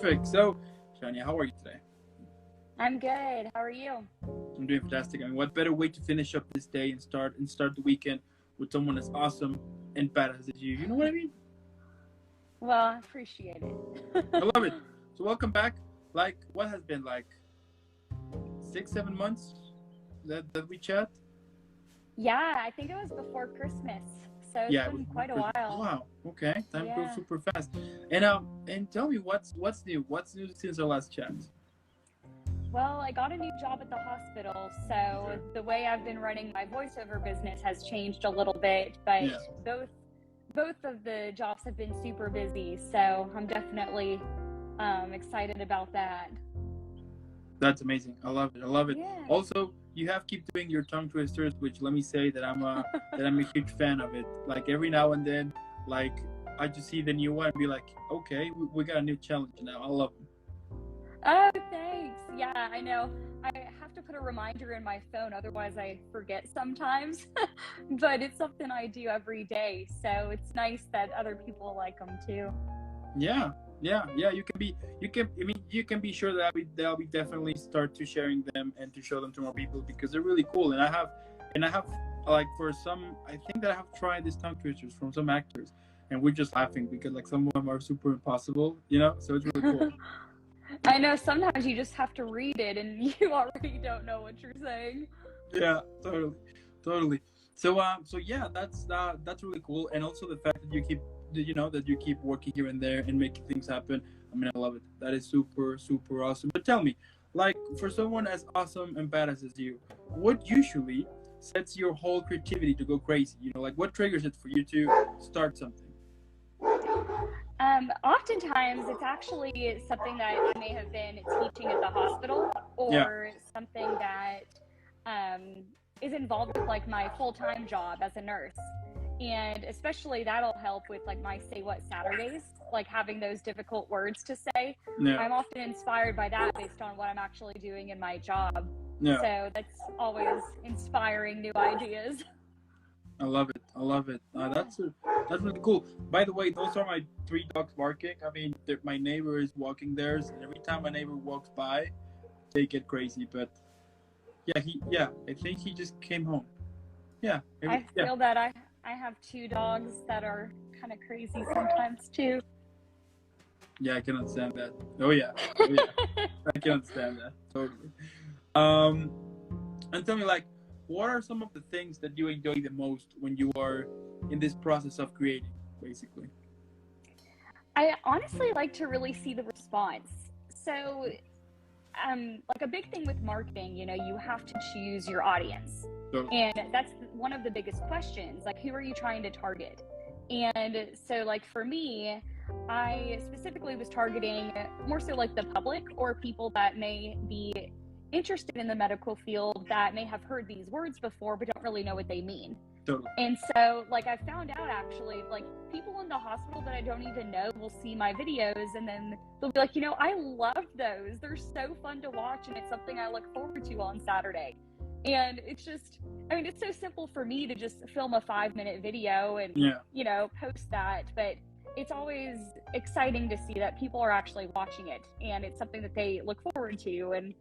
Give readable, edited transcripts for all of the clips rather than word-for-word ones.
Perfect. So, Shania, how are you today? I'm good. How are you? I'm doing fantastic. I mean, what better way to finish up this day and start the weekend with someone as awesome and badass as you? You know what I mean? Well, I appreciate it. I love it. So, welcome back. Like, what has been like 6, 7 months that we chat? Yeah, I think it was before Christmas, so it's Yeah, it was been quite a while. wow. Okay, time goes Yeah. super fast. And tell me what's new? What's new since our last chat? Well, I got a new job at the hospital, so the way I've been running my voiceover business has changed a little bit, but Yeah. both of the jobs have been super busy, so I'm definitely excited about that. That's amazing. I love it. I love it. Yeah. Also, you have keep doing your tongue twisters, which let me say that I'm a huge fan of it. Like every now and then, like I just see the new one and be like, okay, we got a new challenge now. I love them. Oh, thanks. Yeah, I know. I have to put a reminder in my phone, otherwise I forget sometimes. But it's something I do every day, so it's nice that other people like them too. Yeah. You can be sure that I'll be definitely start to sharing them and to show them to more people because they're really cool. And I have like for some, I think that I have tried these tongue twisters from some actors, and we're just laughing because like some of them are super impossible, you know. So it's really cool. I know sometimes you just have to read it and you already don't know what you're saying. Yeah, totally. So yeah, that's really cool, and also the fact that you keep working here and there and making things happen. I mean, I love it. That is super awesome. But tell me, like for someone as awesome and badass as you, what usually sets your whole creativity to go crazy? You know, like what triggers it for you to start something? Oftentimes it's actually something that I may have been teaching at the hospital Yeah, or something that um, is involved with like my full-time job as a nurse. And especially that'll help with like my Say What Saturdays, like having those difficult words to say. yeah, I'm often inspired by that based on what I'm actually doing in my job. yeah. So that's always inspiring new ideas. I love it. I love it. Yeah. That's really cool. By the way, those are my 3 dogs barking. I mean, my neighbor is walking theirs, and every time my neighbor walks by, they get crazy. But I think he just came home. Yeah, I feel that I have 2 dogs that are kind of crazy sometimes too. yeah. I can understand that. Oh yeah. I can understand that totally. Um, and tell me, like, what are some of the things that you enjoy the most when you are in this process of creating, basically? I honestly like to really see the response. So, like a big thing with marketing, you have to choose your audience. So, And that's one of the biggest questions. Like, who are you trying to target? And so, like, for me, I specifically was targeting more so like the public or people that may be interested in the medical field that may have heard these words before but don't really know what they mean. totally. And so, like, I found out actually, like, people in the hospital that I don't even know will see my videos and then they'll be like, I love those. They're so fun to watch and it's something I look forward to on Saturday. And it's just, I mean, it's so simple for me to just film a 5-minute video and, Yeah, post that. But it's always exciting to see that people are actually watching it and it's something that they look forward to. And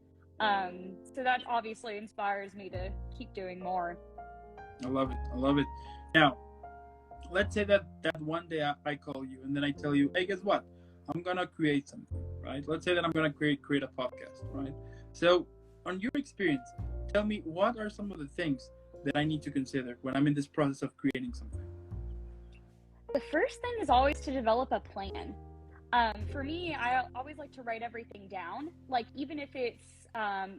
so that obviously inspires me to keep doing more. I love it. I love it. Now, let's say that one day I call you and then I tell you, hey, guess what? I'm gonna create something, right? Let's say that I'm gonna create a podcast, right? So, on your experience, tell me what are some of the things that I need to consider when I'm in this process of creating something. The first thing is always to develop a plan. For me, I always like to write everything down, like even if it's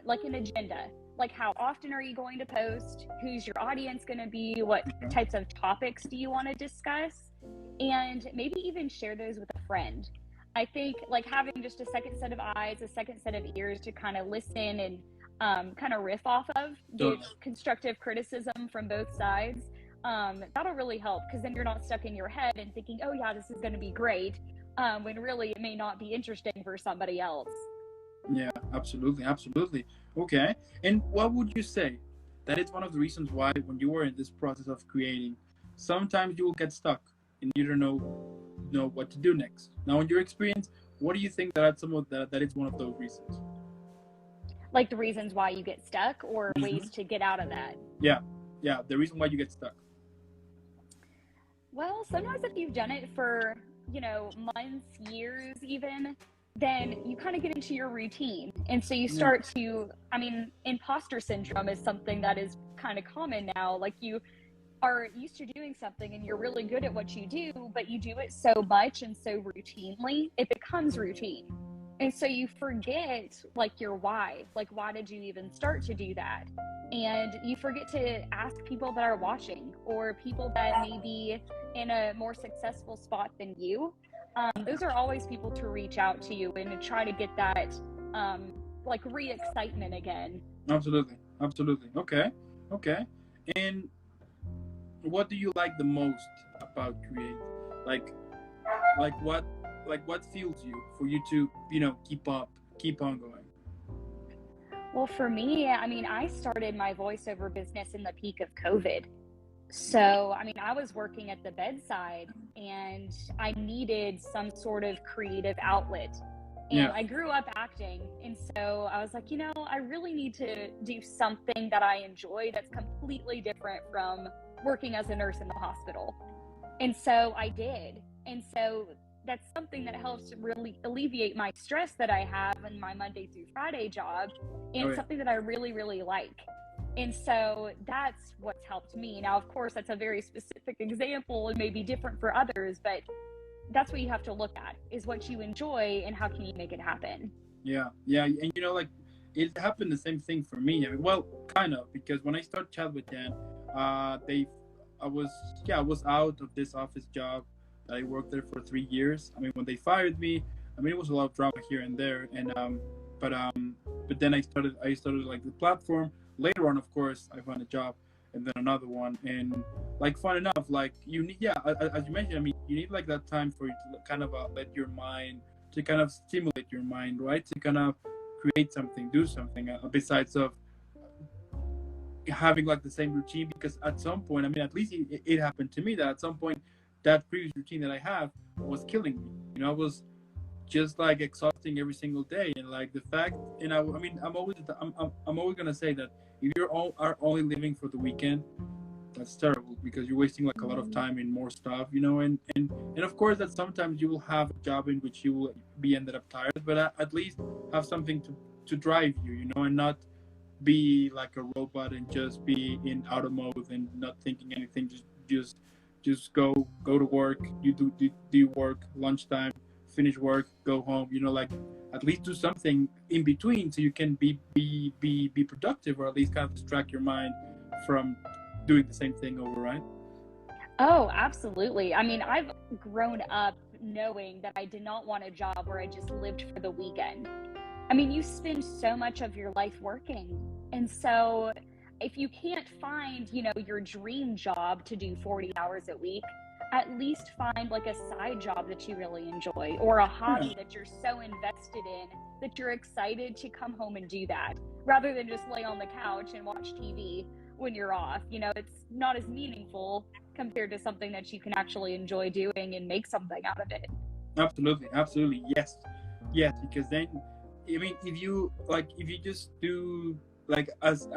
like an agenda, like how often are you going to post, who's your audience going to be, what types of topics do you want to discuss, and maybe even share those with a friend. I think like having just a second set of eyes, a second set of ears to kind of listen and kind of riff off of, get constructive criticism from both sides. That'll really help because then you're not stuck in your head and thinking, oh yeah, this is going to be great, when really it may not be interesting for somebody else. Yeah, absolutely. Okay. And what would you say that is one of the reasons why when you are in this process of creating, sometimes you will get stuck and you don't know what to do next. Now, in your experience, what do you think that some of that is one of those reasons? Like the reasons why you get stuck or Hmm. ways to get out of that. Yeah, yeah, the reason why you get stuck. Well, sometimes if you've done it for, months, years even, then you kind of get into your routine. And so you Yeah, start to, I mean, imposter syndrome is something that is kind of common now. Like you are used to doing something and you're really good at what you do, but you do it so much and so routinely, it becomes routine. And so you forget like your why. Like, why did you even start to do that? And you forget to ask people that are watching or people that may be in a more successful spot than you. Those are always people to reach out to you and to try to get that like re-excitement again. absolutely, absolutely. Okay, okay. And what do you like the most about create? Like, like what, like what fuels you for you to, keep up, keep on going? Well, for me, I mean, I started my voiceover business in the peak of COVID. So, I mean, I was working at the bedside and I needed some sort of creative outlet. And Yeah, I grew up acting. And so I was like, I really need to do something that I enjoy that's completely different from working as a nurse in the hospital. And so I did. And so that's something that helps really alleviate my stress that I have in my Monday through Friday job. And oh it's yeah, something that I really, really like. And so that's what's helped me. Now, of course, that's a very specific example and maybe different for others, but that's what you have to look at is what you enjoy and how can you make it happen. yeah, yeah. And like it happened the same thing for me. I mean, well, kind of, because when I started Chat with Dan, they, I was, yeah, I was out of this office job that I worked there for 3 years. I mean, when they fired me, I mean, it was a lot of drama here and there, and but um, but then I started like the platform. Later on, of course, I found a job, and then another one, and like fun enough, like you need, yeah, as you mentioned, I mean, you need like that time for you to kind of let your mind, to kind of stimulate your mind, right? To kind of create something, do something besides of having like the same routine. Because at some point, I mean, at least it happened to me that at some point, that previous routine that I have was killing me. I was just like exhausting every single day, and like the fact, I mean, I'm always gonna say that if you're all are only living for the weekend, that's terrible because you're wasting like a lot of time in more stuff, and of course that sometimes you will have a job in which you will be ended up tired, but at least have something to drive you, and not be like a robot and just be in auto mode and not thinking anything, just go to work, you do work, lunchtime, finish work, go home, like at least do something in between so you can be productive, or at least kind of distract your mind from doing the same thing over, right? Oh, absolutely. I mean, I've grown up knowing that I did not want a job where I just lived for the weekend. I mean, you spend so much of your life working. And so if you can't find, your dream job to do 40 hours a week, at least find like a side job that you really enjoy or a Yeah, hobby that you're so invested in that you're excited to come home and do that rather than just lay on the couch and watch TV when you're off. It's not as meaningful compared to something that you can actually enjoy doing and make something out of it. absolutely, absolutely, yes, yes. Because then, I mean, if you just do like as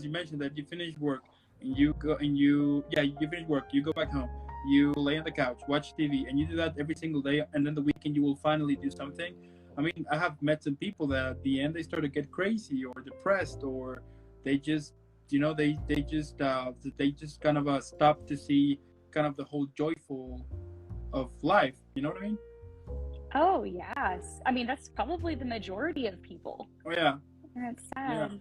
you mentioned that you finish work and you go and you finish work, you go back home, you lay on the couch, watch TV, and you do that every single day, and then the weekend you will finally do something. I mean, I have met some people that at the end they start to get crazy or depressed, or they just, they just kind of stop to see kind of the whole joyful of life. You know what I mean? Oh, yes. I mean, that's probably the majority of people. Oh yeah, And it's yeah, sad.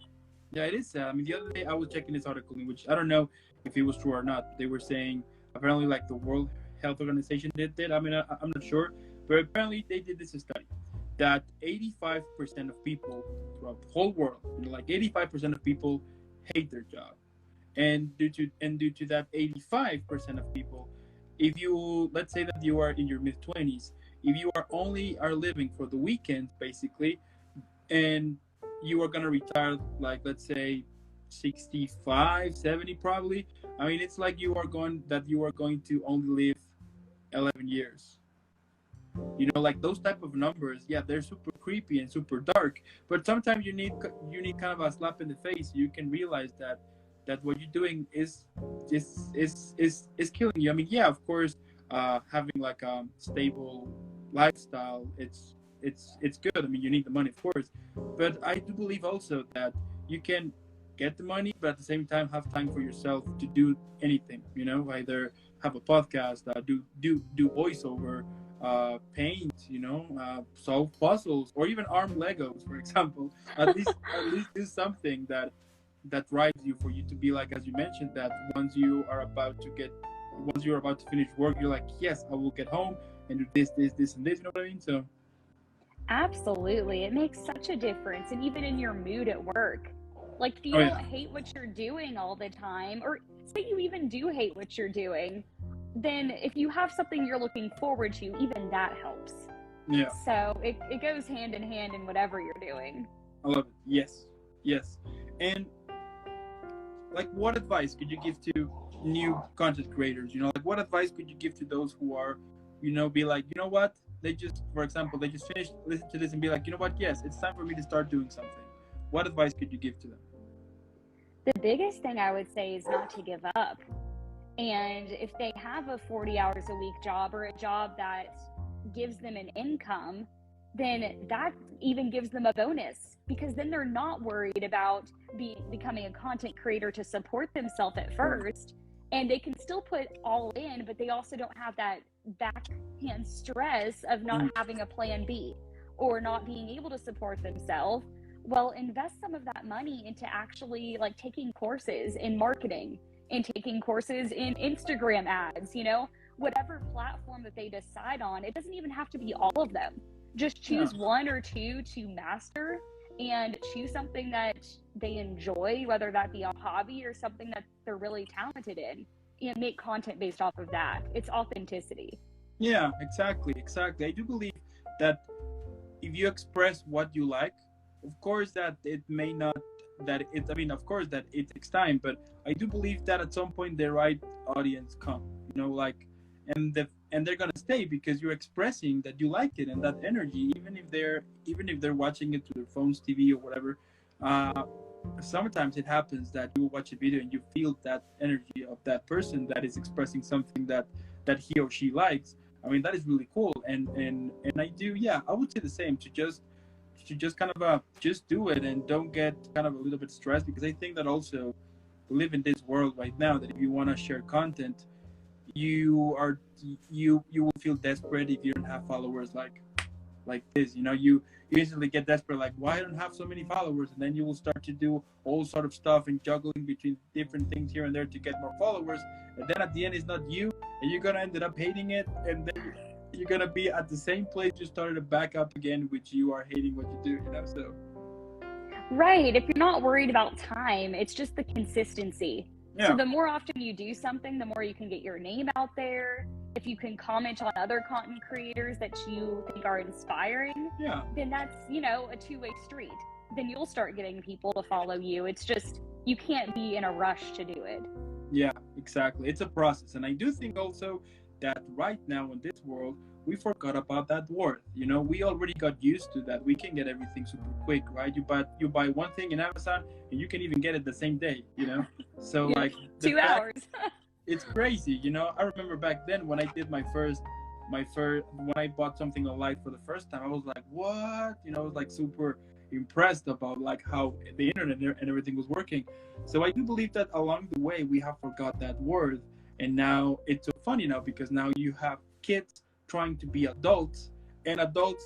yeah. It is sad. I mean, the other day I was checking this article in which I don't know if it was true or not. They were saying apparently like the World Health Organization did. I mean, I'm not sure, but apparently they did this study that 85% of people throughout the whole world, like 85% of people hate their job, and due to that 85% of people, if you, let's say that you are in your mid 20s, if you are living for the weekend basically, and you are going to retire like, let's say 65, 70 probably, I mean, it's like you are going to only live 11 years. You know, like those type of numbers, yeah, they're super creepy and super dark. But sometimes you need kind of a slap in the face. You can realize that what you're doing is killing you. I mean, yeah, of course, having like a stable lifestyle, it's good. I mean, you need the money, of course, but I do believe also that you can get the money, but at the same time have time for yourself to do anything. You know, either have a podcast, do voiceover, paint, solve puzzles, or even arm Legos, for example. At least do something that drives you, for you to be like, as you mentioned, that once you're about to finish work, you're like, yes, I will get home and do this and this. You know what I mean? So Absolutely. It makes such a difference. And even in your mood at work. Like, if you oh don't yeah, hate what you're doing all the time, or say you even do hate what you're doing, then if you have something you're looking forward to, even that helps. yeah, So it goes hand in hand in whatever you're doing. I love it. Yes, yes. And like, what advice could you give to new content creators? You know, like, what advice could you give to those who are, be like, you know what, they just, for example, they just finished listen to this and be like, you know what, yes, it's time for me to start doing something. What advice could you give to them? The biggest thing I would say is not to give up. And if they have a 40 hours a week job, or a job that gives them an income, then that even gives them a bonus, because then they're not worried about becoming a content creator to support themselves at first. And they can still put all in, but they also don't have that backhand stress of not Mm, having a plan B or not being able to support themselves. Well, invest some of that money into actually like taking courses in marketing and taking courses in Instagram ads, whatever platform that they decide on. It doesn't even have to be all of them. Just yeah, choose one or two to master, and choose something that they enjoy, whether that be a hobby or something that they're really talented in, and make content based off of that. It's authenticity. yeah, exactly. I do believe that if you express what you like, of course that it may not, that it, I mean, of course that it takes time, but I do believe that at some point the right audience come, like, and they're gonna stay because you're expressing that you like it, and that energy, even if they're watching it through their phones, TV, or whatever. uh Sometimes it happens that you watch a video and you feel that energy of that person that is expressing something that he or she likes. I mean, that is really cool. And I do, yeah, I would say the same, to just kind of just do it, and don't get kind of a little bit stressed, because I think that also we live in this world right now that if you want to share content, you will feel desperate if you don't have followers like this. You instantly get desperate, like, why I don't have so many followers, and then you will start to do all sort of stuff and juggling between different things here and there to get more followers, and then at the end it's not you, and you're gonna end up hating it, and then you're gonna be at the same place you started to back up again, which you are hating what you do. So Right. If you're not worried about time, it's just the consistency. So yeah, the more often you do something, the more you can get your name out there. If you can comment on other content creators that you think are inspiring, yeah, then that's, a two-way street. Then you'll start getting people to follow you. It's just, you can't be in a rush to do it. yeah, exactly. It's a process, and I do think also that right now in this world we forgot about that word. We already got used to that. We can get everything super quick, right? You buy one thing in Amazon, and you can even get it the same day. So Yeah, like the two fact, hours. it's crazy. I remember back then when I did my first when I bought something online for the first time, I was like, what? I was like super impressed about like how the internet and everything was working. So I do believe that along the way we have forgot that word, and now it's so funny now, because now you have kids trying to be adults, and adults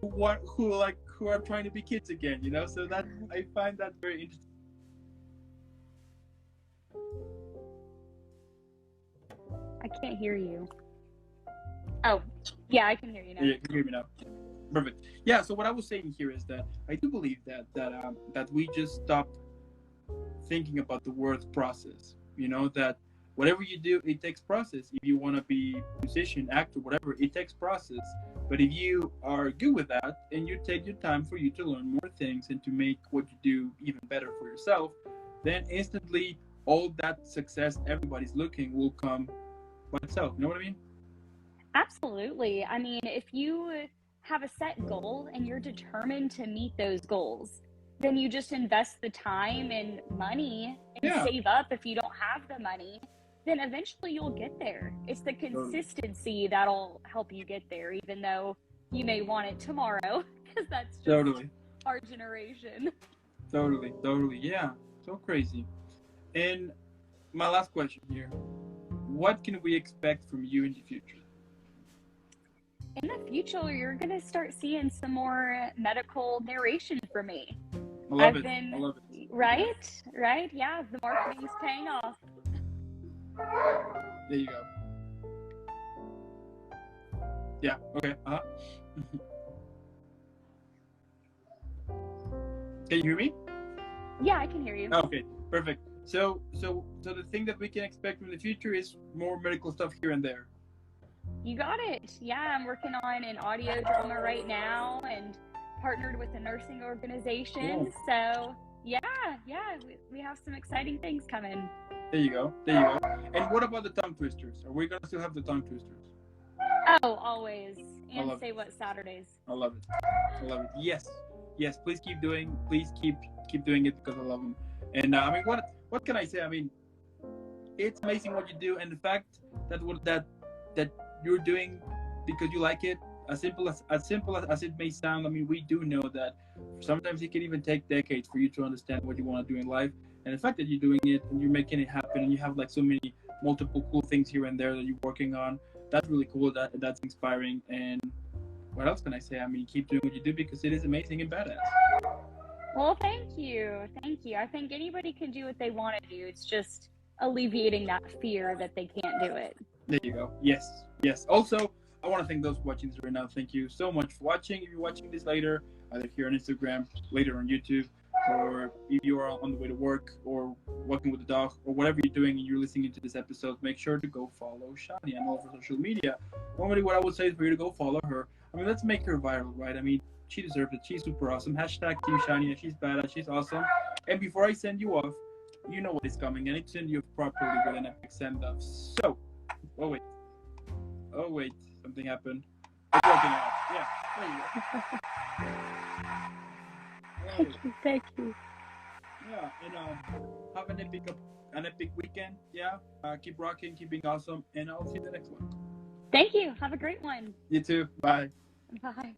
who are trying to be kids again. So that, I find that very interesting. I can't hear you. Oh, yeah, I can hear you now. Yeah, you can hear me now. Perfect. Yeah. So what I was saying here is that I do believe that we just stopped thinking about the word process. That whatever you do, it takes process. If you want to be musician, actor, whatever, it takes process. But if you are good with that, and you take your time for you to learn more things and to make what you do even better for yourself, then instantly all that success everybody's looking will come by itself. You know what I mean? Absolutely. I mean, if you have a set goal and you're determined to meet those goals, then you just invest the time and money and Yeah, save up if you don't have the money, then eventually you'll get there. It's the totally, consistency that'll help you get there, even though you may want it tomorrow, because that's just totally, our generation. totally, totally. Yeah, so crazy. And my last question here: what can we expect from you in the future? In the future, you're going to start seeing some more medical narration from me. I love I've it. I been, love it. right? Yeah, the marketing's paying off. There you go. Yeah. Okay. Can you hear me? Yeah, I can hear you. Okay. Perfect. So the thing that we can expect from the future is more medical stuff here and there. You got it. Yeah, I'm working on an audio drama right now and partnered with a nursing organization. Cool. So, yeah, we have some exciting things coming. There you go. There you go. And what about the tongue twisters? Are we gonna still have the tongue twisters? Oh, always. I And love say it. what Saturdays. I love it. I love it. Yes. Yes. Please keep doing. Please keep doing it because I love them. And I mean, what can I say? I mean, it's amazing what you do, and the fact that that you're doing because you like it. As simple as it may sound, I mean, we do know that sometimes it can even take decades for you to understand what you want to do in life. And the fact that you're doing it and you're making it happen, and you have like so many multiple cool things here and there that you're working on, that's really cool. That's inspiring. And what else can I say? I mean, keep doing what you do because it is amazing and badass. Well, thank you. Thank you. I think anybody can do what they want to do. It's just alleviating that fear that they can't do it. There you go. Yes, yes. Also, I want to thank those watching this right now. Thank you so much for watching. If you're watching this later, either here on Instagram, later on YouTube, or if you are on the way to work or walking with the dog or whatever you're doing and you're listening to this episode, make sure to go follow Shania on all of her social media. Normally, what I would say is for you to go follow her. I mean, let's make her viral, right? I mean, she deserves it. She's super awesome. Hashtag Team Shania. She's badass. She's awesome. And before I send you off, you know what is coming. I need to send you off properly with an epic send off. So, oh wait. Oh wait, something happened. It's working out. Yeah, there you go. Thank you. Yeah, and have an epic weekend. Yeah, keep rocking, keep being awesome, and I'll see you in the next one. Thank you. Have a great one. You too. Bye. Bye.